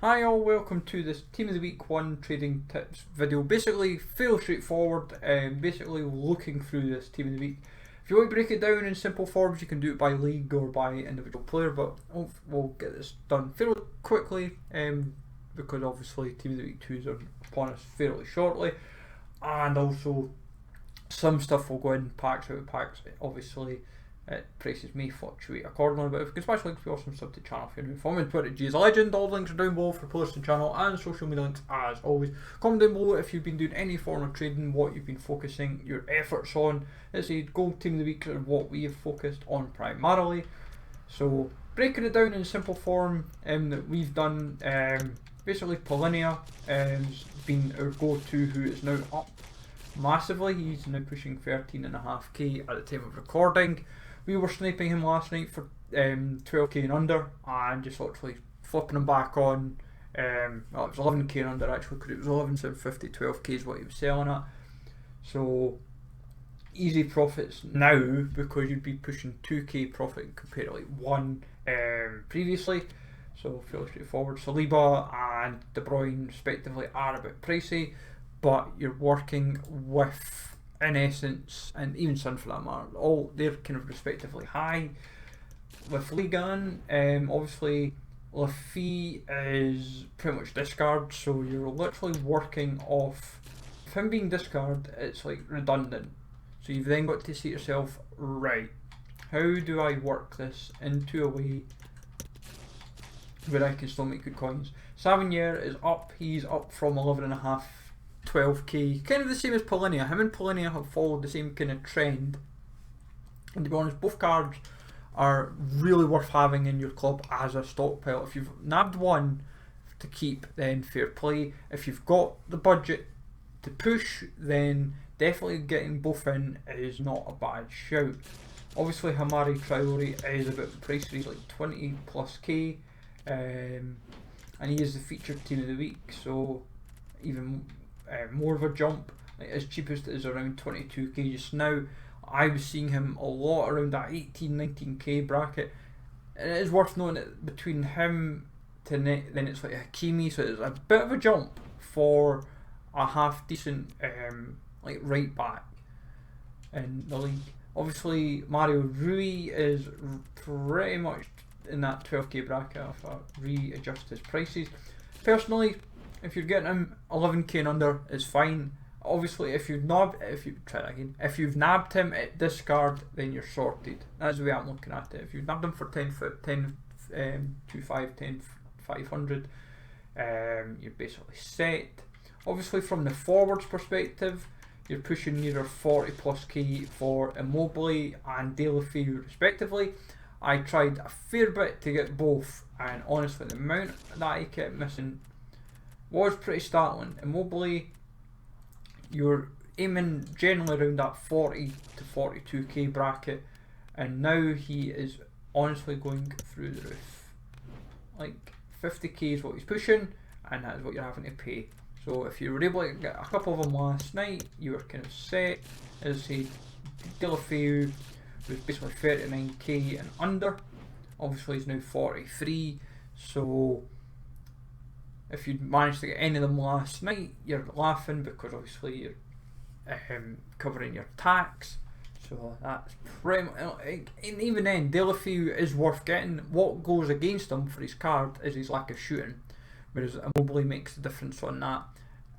Hi all, welcome to this Team of the Week 1 trading tips video. Basically, fairly straightforward, basically looking through this Team of the Week. If you want to break it down in simple forms, you can do it by league or by individual player, but we'll get this done fairly quickly because obviously Team of the Week 2s are upon us fairly shortly, and also some stuff will go in packs out of packs. Obviously, prices may fluctuate accordingly, but if you can smash links, be awesome. Sub to the channel if you're new. Follow me on Twitter, G is a legend. All the links are down below for posts and channel and social media links as always. Comment down below if you've been doing any form of trading, what you've been focusing your efforts on. It's a gold team of the week and what we have focused on primarily. So breaking it down in simple form that we've done, basically Polinia has been our go-to, who is now up massively. He's now pushing 13.5k at the time of recording. We were sniping him last night for 12k and under, and just literally flipping him back on. Well, it was 11k and under actually, because it was 11,750, 12k is what he was selling at. So easy profits now, because you'd be pushing 2k profit compared to like 1 previously. So fairly straightforward. Saliba and De Bruyne respectively are a bit pricey, but you're working with, in essence, and even Sun for that matter, all they're kind of respectively high. With Ligan, obviously Laffy is pretty much discard, so you're literally working off. If him being discard, it's like redundant. So you've then got to see yourself, right, how do I work this into a way where I can still make good coins? Savignier is up, he's up from 11.5, 12k, kind of the same as Polinia. Him and Polinia have followed the same kind of trend, and to be honest, both cards are really worth having in your club as a stockpile. If you've nabbed one to keep, then fair play. If you've got the budget to push, then definitely getting both in is not a bad shout. Obviously Hamari Traore is a bit pricey, he's like 20 plus k, and he is the featured team of the week, so even more of a jump. Like, his cheapest is around 22k just now. I was seeing him a lot around that 18-19k bracket, and it is worth noting that between him to then it's like Hakimi, so it's a bit of a jump for a half decent like right back in the league. Obviously Mario Rui is pretty much in that 12k bracket if I readjust his prices. Personally, if you're getting him 11k and under, is fine. Obviously, if you've nabbed him at discard, then you're sorted. That's the way I'm looking at it. If you've nabbed him for 10,500, you're basically set. Obviously, from the forwards perspective, you're pushing either 40 plus k for Immobile and Deulofeu respectively. I tried a fair bit to get both, and honestly, the amount that I kept missing was pretty startling. Immobile, you're aiming generally around that 40 to 42k bracket, and now he is honestly going through the roof. Like 50k is what he's pushing, and that is what you're having to pay. So if you were able to get a couple of them last night, you were kind of set. As I say, Deulofeu was basically 39k and under. Obviously he's now 43, so if you managed to get any of them last night, you're laughing, because obviously you're covering your tax. So that's pretty much, and even then, Deulofeu is worth getting. What goes against him for his card is his lack of shooting, whereas Immobile makes the difference on that.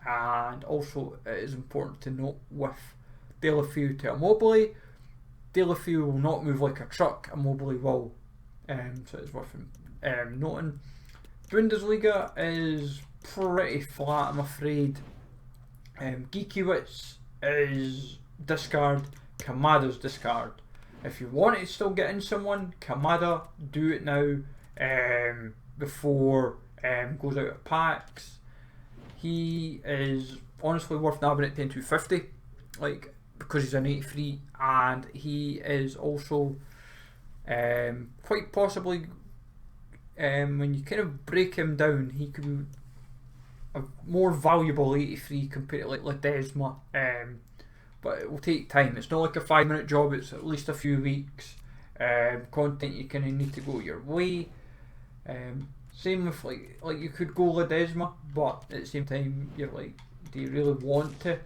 And also, it is important to note with Deulofeu to Immobile, Deulofeu will not move like a truck, Immobile will. So it's worth noting. Bundesliga is pretty flat, I'm afraid. Gikiewicz is discard, Kamada's discard. If you want to still get in someone, Kamada, do it now before goes out of packs. He is honestly worth nabbing at 10,250, like, because he's an 83, and he is also quite possibly, when you kind of break him down, he could be a more valuable 83 compared to like Ledesma, but it will take time. It's not like a 5-minute job, it's at least a few weeks. Content you kind of need to go your way. Same with like you could go Ledesma, but at the same time you're like, do you really want to?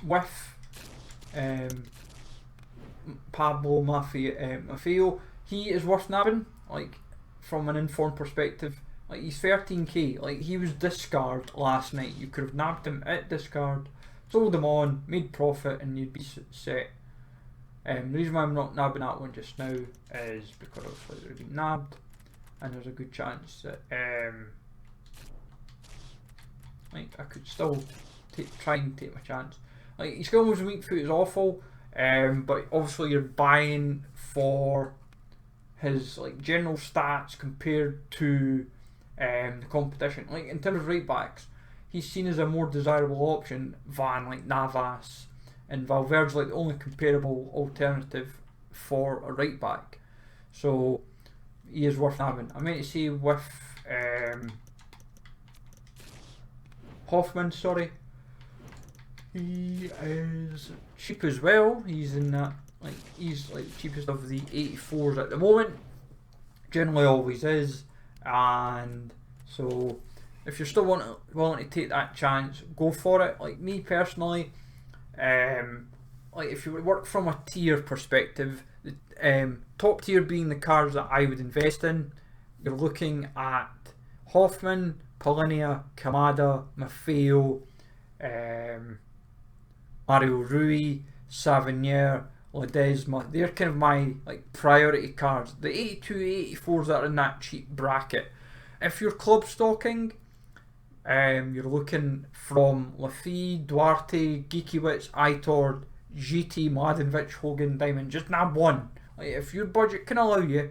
With Pablo Maffeo, he is worth nabbing. Like from an informed perspective, like he's 13k. Like he was discard last night. You could have nabbed him at discard, sold him on, made profit, and you'd be set. The reason why I'm not nabbing that one just now is because obviously they've been nabbed, and there's a good chance that like I could still try and take my chance. Like his skill moves and weak foot is awful, but obviously you're buying for his like general stats compared to the competition. Like in terms of right backs, he's seen as a more desirable option than like Navas, and Valverde's like the only comparable alternative for a right back. So he is worth having. I meant to say with Hoffman, sorry. He is cheap as well. He's in that, like he's like the cheapest of the 84s at the moment. Generally always is. And so if you're still willing to take that chance, go for it. Like me personally, like if you work from a tier perspective, the top tier being the cards that I would invest in, you're looking at Hoffman, Polinia, Kamada, Maffeo, Mario Rui, Savigny, Ledesma. They're kind of my like priority cards. The 82, 84s that are in that cheap bracket. If you're club stocking, you're looking from Lafay, Duarte, Gikiewicz, Aitor, GT, Mladenovic, Hogan, Diamond. Just nab one. Like if your budget can allow you,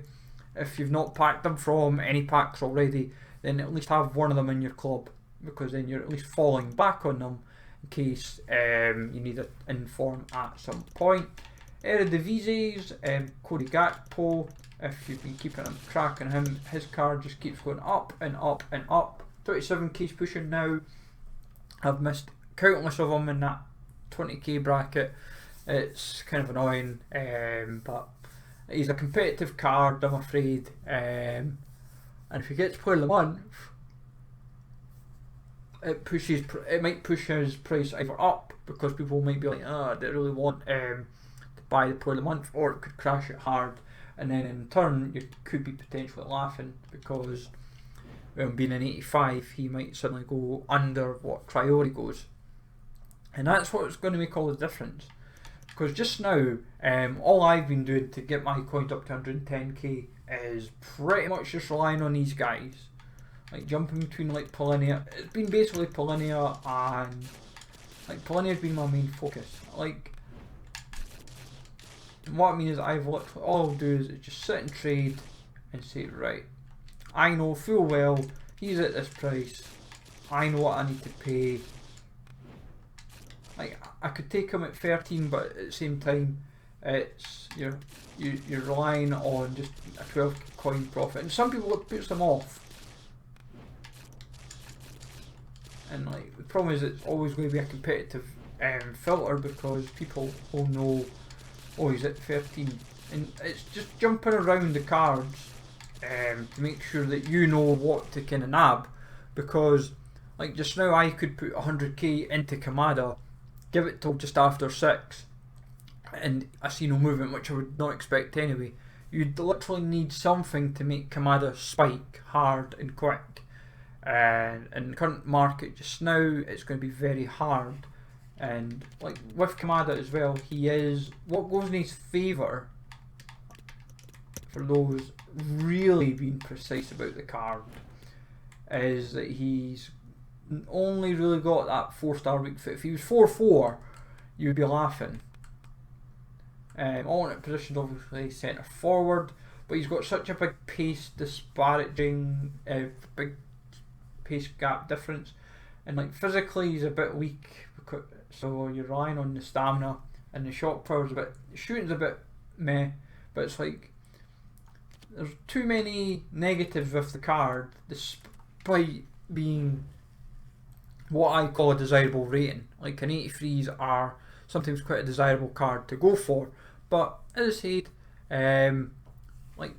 if you've not packed them from any packs already, then at least have one of them in your club, because then you're at least falling back on them in case you need to inform at some point. Eredivisie's Cody Gakpo, if you've been keeping a track on him, his card just keeps going up and up and up. 27k's pushing now. I've missed countless of them in that 20k bracket. It's kind of annoying, but he's a competitive card, I'm afraid. And if he gets player of the month, it might push his price either up, because people might be like, I don't really want to buy the player of the month, or it could crash it hard, and then in turn you could be potentially laughing because being an 85 he might suddenly go under what Traore goes, and that's what's going to make all the difference. Because just now, all I've been doing to get my coins up to 110k is pretty much just relying on these guys, like jumping between like Polinia. It's been basically Polinia, and like Polinia's been my main focus. Like what I mean is, I've literally, all I'll do is just sit and trade and say, right, I know full well he's at this price, I know what I need to pay. Like I could take him at 13, but at the same time, it's you're relying on just a 12 coin profit, and some people it puts them off. And like the problem is, it's always going to be a competitive filter, because people will know, oh, he's at 13, and it's just jumping around the cards to make sure that you know what to kind of nab. Because like just now, I could put 100k into Kamada, give it till just after 6, and I see no movement, which I would not expect anyway. You'd literally need something to make Kamada spike hard and quick, and in the current market just now, it's going to be very hard. And like with Kamada as well, he is, what goes in his favour, for those really being precise about the card, is that he's only really got that 4-star weak foot. If he was 4-4, you'd be laughing. Alternate positions, obviously centre forward, but he's got such a big pace disparaging, big pace gap difference, and like physically he's a bit weak, so you're relying on the stamina, and the shot power's a bit, shooting's a bit meh, but it's like there's too many negatives with the card, despite being what I call a desirable rating. Like an 83s are sometimes quite a desirable card to go for, but as I said, like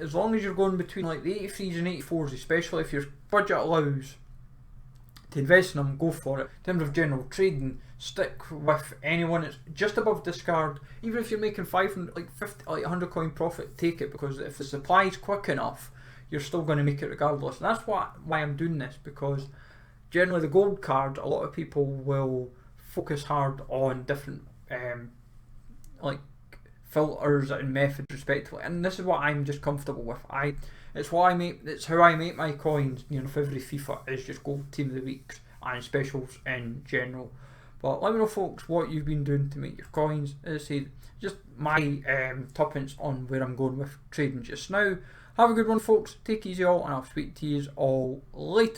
as long as you're going between like the 83s and 84s, especially if your budget allows to invest in them, go for it. In terms of general trading, stick with anyone that's just above discard. Even if you're making 500, like 50, like 100 coin profit, take it, because if the supply is quick enough, you're still going to make it regardless. And that's why I'm doing this, because generally the gold card, a lot of people will focus hard on different like filters and methods respectively, and this is what I'm just comfortable with. It's how I make my coins, you know, for every FIFA, is just gold team of the weeks and specials in general. But let me know, folks, what you've been doing to make your coins. As I said, just my top hints on where I'm going with trading just now. Have a good one, folks. Take it easy all, and I'll speak to you all later.